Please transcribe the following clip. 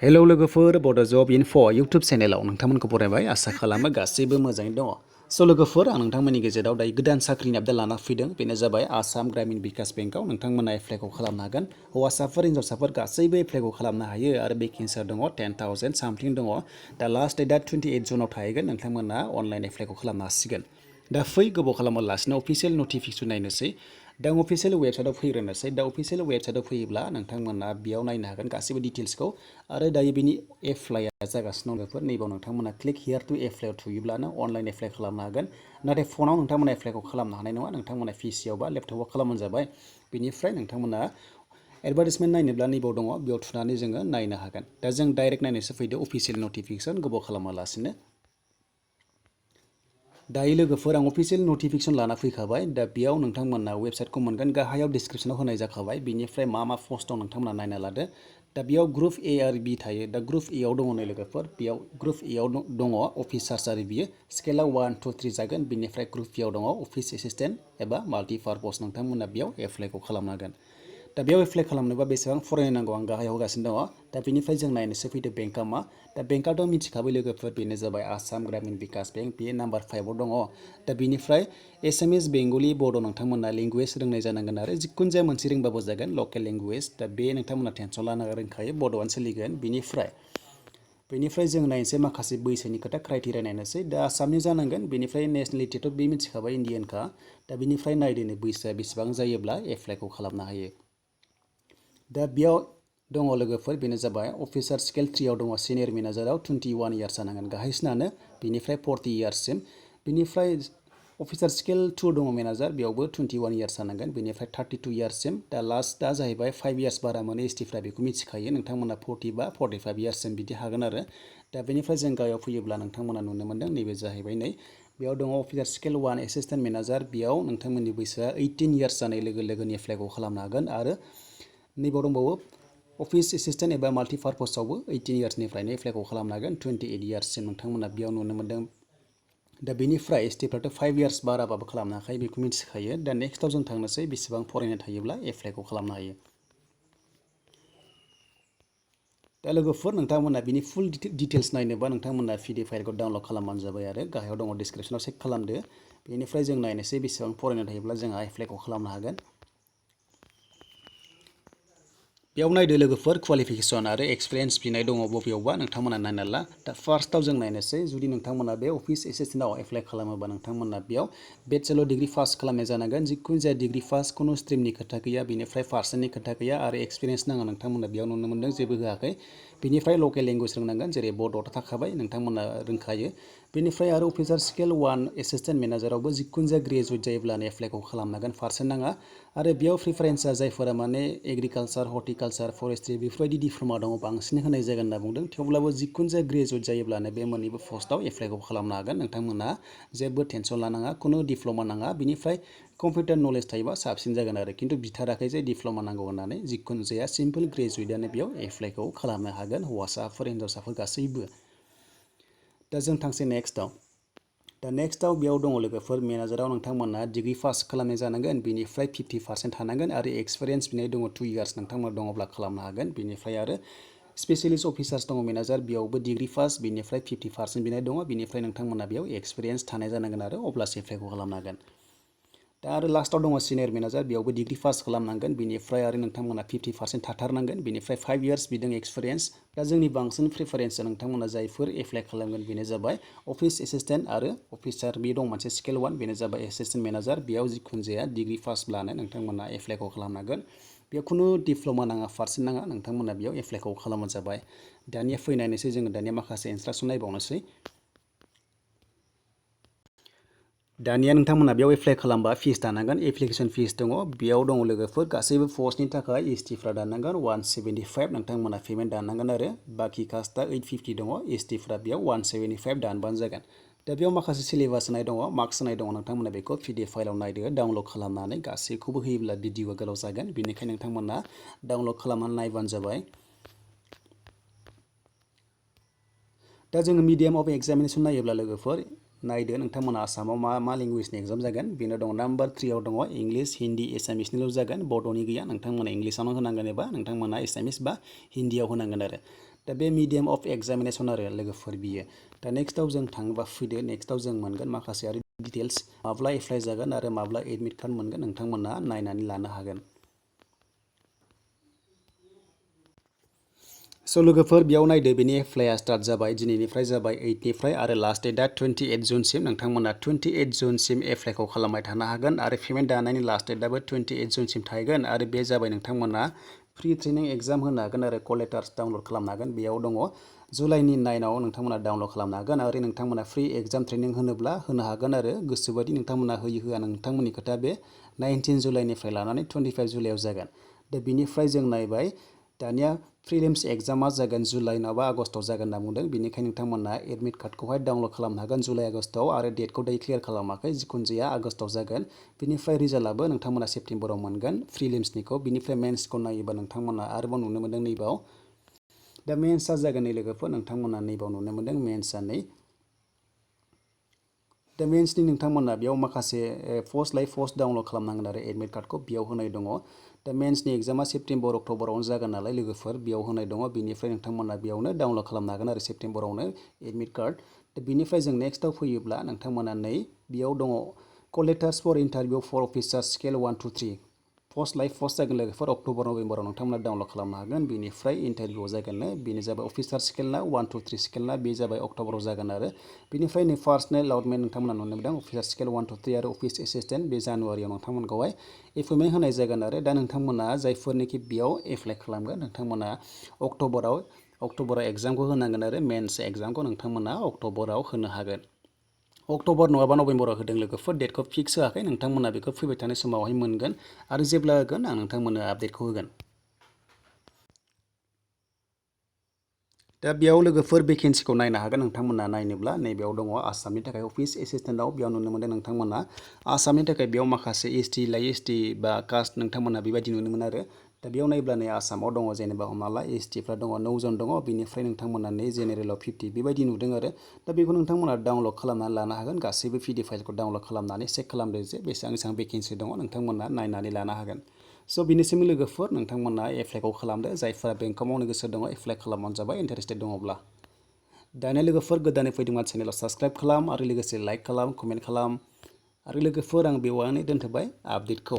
Hello लोगोफोर बड' जब enough' YouTube चेनेलाव नोंथांमोनखौ बरायबाय आसा खालामो गासैबो मोजाङै दङ। स' लोगोफोर आं नोंथांमोननि गेजेराव दायो गोदान साख्रिनि आपडेट लाना फैदों। बेनो जाबाय आसाम ग्रामिन बिकास बेंकआव नोंथांमोना एप्लाइखौ खालामनो हागोन। हौवासाफोर हिन्जावसाफोर गासैबो एप्लाइखौ खालामनो हायो आरो भेकेन्सिया दङ 10,000 सामथिं दङ। दा लास्ट डेटआ 28 जुनाव थाहैगोन। नोंथांमोना अनलाइन एप्लाइखौ खालामनो हासिगोन। दा फै गोबाव खालामालासिनो अफिसियेल नटिफिकेसन नायनोसै। दा अफिसियेल वेबसाइटआव फैग्रोनोसै। दा अफिसियेल वेबसाइटआव फैयोब्ला नोंथांमोना बेयाव नायनो हागोन गासैबो डिटेल्सखौ। आरो दायो बिनि एप्लाइआ जागासिनो दं लोगोफोर। नैबाव नोंथांमोना क्लिक हियार टु एप्लाइआव थुयोब्लानो अनलाइन एप्लाइ खालामनो हागोन। नाथाय फनाव नोंथांमोना एप्लाइखौ खालामनो हानाय नङा। नोंथांमोना पिसिआव बा लेपटपआव खालामबानो जाबाय। बेनिफ्राय नोंथांमोना एडभार्टाइजमेन्ट नायनोब्ला नैबाव दङ, बेयाव थुनानै जोङो नायनो हागोन। दा जों डाइरेक्ट नायनोसो फैदो अफिसियेल नटिफिकेसन गोबाव खालामालासिनो। दायो लोगोफोर आं अफिसियेल नटिफिकेसन लाना फैखाबाय। दा बेयाव नोंथांमोना वेबसाइटखौ मोनगोन। गाहायाव डिसक्रिपसनाव होनाय जाखाबाय। बेनिफ्राय मा पस्ट दं नोंथांमोना नायना लादो। दा बेयाव ग्रुप ए आरो बि थायो। दा ग्रुप ए आव दङ नै लोगोफोर। बेयाव ग्रुप ए आव दङ अफिस सार्च आरो बियो स्केलाव 1, 2, 3 जागोन। बेनिफ्राय ग्रुप बि आव दङ अफिस एसिस्टेन्ट एबा माल्टिपार्पस। नोंथांमोना बेयाव एप्लाइखौ खालामनो हागोन। दा बेयाव एप्लाइ खालामनोबा बेसेबां फरायनांगौ आं गाहायाव होगासिनो दङ। दा बेनिफ्राय जों नायनोसो फैदो बेंकआ मा। दा बेंकआथ' मिथिखाबाय लोगोफोर, बेनो जाबाय आसाम ग्रामिन बिकास बेंक। बेयो नाम्बार 5आव दङ। दा बेनिफ्राय एसामिस, बेंगलि, बड' नोंथांमोना लेंगुवेज रोंनाय जानांगोन आरो जिखुनु जाया मोनसे रोंबाबो जागोन लकेल लेंगुवेज। दा बे नोंथांमोना टेनसन लानो रोंखायो, बड'आनो सोलिगोन। बेनिफ्राय जों नायनोसै माखासे बैसोनि खोथा क्राइटेरिया नायनोसै। दा आसामनि जानांगोन। बेनिफ्राय नेसनेलिटिथ' बे मिथिखाबाय इन्डियानखा। दा बेनिफ्राय नायदोनो बैसोआ बेसेबां जायोब्ला एप्लाइखौ खालामनो हायो। दा बेयाव दङ लोगोफोर, बेनो जाबाय अफिसार स्केल 3आव दङ सिनियर मेनेजाराव 21 इयार्स जानांगोन गाहायसिनानो। बेनिफ्राय 40 इयार्ससिम। बेनिफ्राय अफिसार स्केल 2 दङ मेनेजार, बेयावबो 21 इयार्स जानांगोन। बेनिफ्राय 32 इयार्ससिम। दा लास्टआ जाहैबाय 5 इयार्स बारा मोनो एसटिफ्रा, बेखौ मिथिखायो। नोंथांमोना 40 बा 45 इयार्ससिम बिदि हागोन आरो। दा बेनिफ्राय जों गाहायाव फैयोब्ला नोंथांमोना नुनो मोनदों नैबे जाहैबाय नै बेयाव दङ अफिसार स्केल 1 एसिस्टेन्ट मेनेजार। बेयाव नोंथांमोननि बैसोआ 18 इयार्स जानाय लोगो लोगोनि एप्लाइखौ खालामनो हागोन। आरो नैबाव दंबावो अफिस एसिस्टेन्ट एबा माल्टिपार्पसावबो 18 इयार्सनिफ्रायनो एप्लाइखौ खालामनो हागोन। 28 इयार्ससिम नोंथांमोना बेयाव नुनो मोनदों। दा बेनिफ्राय एसटिफ्राथ' 5 इयार्स बाराबाबो खालामनो हाखायो, बेखौ मिथिखायो। दा नेक्स्टआव जों थांनोसै बेसेबां फरायनाय थायोब्ला एप्लाइखौ खालामनो हायो। दा लोगोफोर नोंथांमोना बिनि फुल डिटेल्स नायनोबा नोंथांमोना पिडि फाइलखौ डाउनलड खालामबानो जाबाय आरो गाहायाव दङ डिसक्रिपसनाव चेक खालामदो। बेनिफ्राय जों नायनोसै बेसेबां फरायनाय थायोब्ला जोंहा एप्लाइखौ खालामनो हागोन। बेयाव नायदो लोगोफोर क्वालिफिकेसन आरो एक्सपिरियेन्स बिनाय दङ बबेयावबा, नोंथांमोना नायना ला। दा फार्स्टआव जों नायनोसै जुदि नोंथांमोना बे अफिस एसिस्टेन्टआव एप्लाइ खालामोबा नोंथांमोना बेयाव बेचेलर डिग्रि पास खालामनाय जानांगोन। जिखुनु जाया डिग्रि पास, खुनु स्ट्रिमनि खोथा गैया। बेनिफ्राय पार्सेन्टनि खोथा गैया आरो एक्सपिरियेन्स नाङा। नोंथांमोना बेयाव नुनो मोनदों जेबो होआखै। बेनिफ्राय लकेल लेंगुवेज रोंनांगोन, जेरै बड'आथ' थाखाबाय नोंथांमोना रोंखायो। बेनिफ्राय आरो अफिसार स्केल 1 एसिस्टेन्ट मेनेजारावबो जिखुनु जाया ग्रेजुवेट जायोब्लानो एप्लाइखौ खालामनो हागोन, पार्सेन्ट नाङा। आरो बेयाव प्रिफारेन्सआ जायफोरा माने एग्रिकालसार, हर्टिकालसार, फरेस्ट्रि बेफोरबायदि डिप्ल'मा दङ बांसिन होनाय जागोन होनना बुंदों। थेवब्लाबो जिखुनु जाया ग्रेजुवेट जायोब्लानो बे मोननैबो पस्टआव एप्लाइखौ खालामनो हागोन। नोंथांमोना जेबो टेनसन लानाङा, खुनु डिप्ल'मा नाङा। बेनिफ्राय कम्पिउटार नलेज थायोबा साबसिन जागोन आरो। खिन्थु बिथाराखै जे डिप्ल'मा नांगौ होननानै। जिखुनु जाया सिम्पोल ग्रेजुवेटआनो बेयाव एप्लाइखौ खालामनो हागोन, हौवासाफोर हिन्जावसाफोर गासैबो। दा जों थांसै नेक्स्टआव। दा नेक्स्टआव बेयाव दङ लोगोफोर मेनेजाराव नोंथांमोना डिग्रि पास खालामनाय जानांगोन। बेनिफ्राय 50% थानांगोन आरो एक्सपिरियेन्स बिनाय दङ 2 इयार्स नोंथांमोना दङब्ला खालामनो हागोन। बेनिफ्राय आरो स्पेसियलिस्ट अफिसार्स दङ मेनेजार, बेयावबो डिग्रि पास, बेनिफ्राय 50% बिनाय दङ। बेनिफ्राय नोंथांमोना बेयाव एक्सपिरियेन्स थानाय जानांगोन आरो अब्लासो एप्लाइखौ खालामनो हागोन। दा आरो लास्टआव दङ सिनियर मेनेजार, बेयावबो डिग्रि पास खालामनांगोन। बेनिफ्राय आरो नोंथांमोना 50% थाथारनांगोन। बेनिफ्राय 5 इयार्स बिदों एक्सपिरियेन्स। दा जोंनि बांसिन प्रिफारेन्सआ नोंथांमोना जायफोर एप्लाइ खालामगोन बेनो जाबाय अफिस एसिस्टेन्ट आरो अफिसार, बे दं मोनसे स्केल 1, बेनो जाबाय एसिस्टेन्ट मेनेजार। बेयाव जिखुनु जाया डिग्रि पासब्लानो नोंथांमोना एप्लाइखौ खालामनो हागोन। बेयाव खुनु डिप्ल'मा नाङा, पार्सेन्ट नाङा। नोंथांमोना बेयाव एप्लाइखौ खालामबानो जाबाय। दानिया फैनायनोसै जोङो दानिया माखासे इन्सट्राक्सन नायबावनोसै। दानिया नोंथांमोना बेयाव एप्लाइ खालामबा फिस दानांगोन, एप्लिकेसन फिस दङ। बेयाव दङ लोगोफोर गासैबो पस्टनि थाखाय एसटिफ्रा दानांगोन 175 नोंथांमोना पेमेन्ट दानांगोन आरो। बाखि कास्टआ 850 दङ। एसटिफ्रा बेयाव 175 दानबानो जागोन। दा बेयाव माखासे सिलेबास होनाय दङ, मार्क्स होनाय दङ। नोंथांमोना बेखौ पिडिएफ फाइलाव नायदो, डाउनलड खालामनानै गासैखौबो होयोब्ला भिडिअआ गोलाव जागोन। बेनिखायनो नोंथांमोना डाउनलड खालामनानै नायबानो जाबाय। दा जोङो मिडियाम अफ एग्जामिनेसन नायोब्ला लोगोफोर नायदो नोंथांमोना आसामाव मा लेंगुवेजनि एग्जाम जागोन। बेनो दङ नाम्बार 3आव दङ इंलिस, हिन्दी, एसामिसनिल' जागोन, बड'नि गैया। नोंथांमोना इंलिसावनो होनांगोन एबा नोंथांमोना एसामिस बा हिन्दीआव होनांगोन आरो। दा बे मिडियाम अफ एग्जामिनेसन आरो लोगोफोर बियो दा नेक्स्टआव जों थाङोबा फैदो नेक्स्टआव जों मोनगोन माखासे आरो डिटेल्स माब्ला एप्लाइ जागोन आरो माब्ला एडमिट कार्ड मोनगोन नोंथांमोना नायनानै लानो हागोन। स' लोगोफोर बेयाव नायदो बेनि एप्लाइआ स्टार्ट जाबाय दिनैनिफ्राय जाबाय 8निफ्राय आरो लास्ट डेटआ 28 जुनसिम नोंथांमोना 28 जुनसिम एप्लाइखौ खालामबाय थानो हागोन आरो पेमेन्ट दानायनि लास्ट डेटआबो 28 जुनसिम थाहैगोन आरो बे जाबाय नोंथांमोना फ्रि ट्रेनिं एग्जाम होनो हागोन आरो कल लेटार्स डाउनलड खालामनो हागोन बेयाव दङ जुलाइनि 9आव नोंथांमोना डाउनलड खालामनो हागोन आरो नोंथांमोना फ्रि एग्जाम ट्रेनिं होनोब्ला होनो हागोन आरो गोसोबायदि नोंथांमोना होयो होआ नोंथांमोननि खोथा बे 19 जुलाइनिफ्राय लानानै 25 जुलाइआव जागोन दा बिनिफ्राय जों नायबाय दानिया प्रिलिम्स एग्जामा जागोन जुलाइ नङाबा आगस्टआव जागोन होनना बुंदों बेनिखायनो नोंथांमोना एडमिट कार्डखौहाय डाउनलड खालामनो हागोन जुलाइ आगस्टआव आरो डेटखौ दायो क्लियार खालामाखै जिखुनु जाया आगस्टआव जागोन बिनिफ्राय रिजाल्टआबो नोंथांमोना सेप्तेम्बराव मोनगोन प्रिलिम्सनिखौ बिनिफ्राय मेन्सखौ नायोबा नोंथांमोना आरोबाव नुनो मोनदों नैबाव दा मेन्सआ जागोन नै लोगोफोर नोंथांमोना नैबाव नुनो मोनदों मेन्सआ नै दा मेन्सनि नोंथांमोना बेयाव माखासे पस्ट लाइ पस्ट डाउनलड खालामनांगोन आरो एडमिट कार्डखौ बेयाव होनाय दङ दा मेन्सनि एग्जामा सेप्तेम्बर अक्ट'बरावनो जागोन नालाय लोगोफोर बेयाव होनाय दङ बिनिफ्राय नोंथांमोना बेयावनो डाउनलड खालामनो हागोन आरो सेप्तेम्बरावनो एडमिट कार्ड दा बिनिफ्राय जों नेक्स्टआव फैयोब्ला नोंथांमोना नै बेयाव दङ call letters for interview for officer scale 1 to 3 post लाइ पस्ट जागोन लोगोफोर अक्ट'बर नभेम्बराव नोंथांमोना डाउनलड खालामनो हागोन बिनिफ्राय इन्टारभिउआव जागोननो बेनो जाबाय अफिसार स्केलना 1 to 3 स्केलना बे जाबाय अक्ट'बराव जागोन आरो बिनिफ्राय नै पार्सनेल एलाउटमेन्ट नोंथांमोना नुनो मोनदों अफिसार स्केल 1 to 3 आरो अफिस एसिस्टेन्ट बे जानुवारियाव नोंथांमोनखौहाय एपइन्टमेन्ट होनाय जागोन आरो दा नोंथांमोना जायफोरनिखि बेयाव एप्लाइ खालामगोन नोंथांमोना अक्ट'बराव एग्जामखौ होनांगोन आरो मेन्स एग्जामखौ नोंथांमोना अक्ट'बराव होनो हागोन अक्ट'बर नङाबा नभेम्बराव होदों लोगोफोर डेटखौ फिक्स होआखै नोंथांमोना बेखौ फैबाय थानाय समावहाय मोनगोन आरो जेब्ला होगोन आं नोंथांमोननो आपडेटखौ होगोन दा बेयाव लोगोफोर भेकेन्सिखौ नायनो हागोन नोंथांमोना नायनोब्ला नैबेयाव दङ आसामनि थाखाय अफिस एसिस्टेन्टआव बेयाव नुनो मोनदों नोंथांमोना आसामनि थाखाय बेयाव माखासे एसटि लाइ एसटि बा कास्ट नोंथांमोना बेबायदि नुनो मोनो आरो दा बेयाव नायोब्ला नै आसामाव दङ जेनेबा हमना ला एसटिफ्रा दङ 9 जन दङ बिनिफ्राय नोंथांमोना नै जेनेरेलाव 50 बेबायदि नुदों आरो दा बेखौ नोंथांमोना डाउनलड खालामनानै लानो हागोन गासैबो पिडि फाइलखौ डाउनलड खालामनानै चेक खालामदो जे बेसेबां भेकेन्सि दङ नोंथांमोना नायनानै लानो हागोन स' बिनिसिम लोगोफोर नोंथांमोना एप्लाइखौ खालामदो जायफोरा बेंकआव मावनो गोसो दङ एप्लाइ खालामबानो जाबाय इन्टारेस्टेड दङब्ला दानिया लोगोफोर गोदानै फैदोंबा चेनेलाव साबस्क्राइब खालाम आरो लोगोसे लाइक खालाम कमेन्ट खालाम आरो लोगोफोर आं बेयावनो दोनथ'बाय आपडेटखौ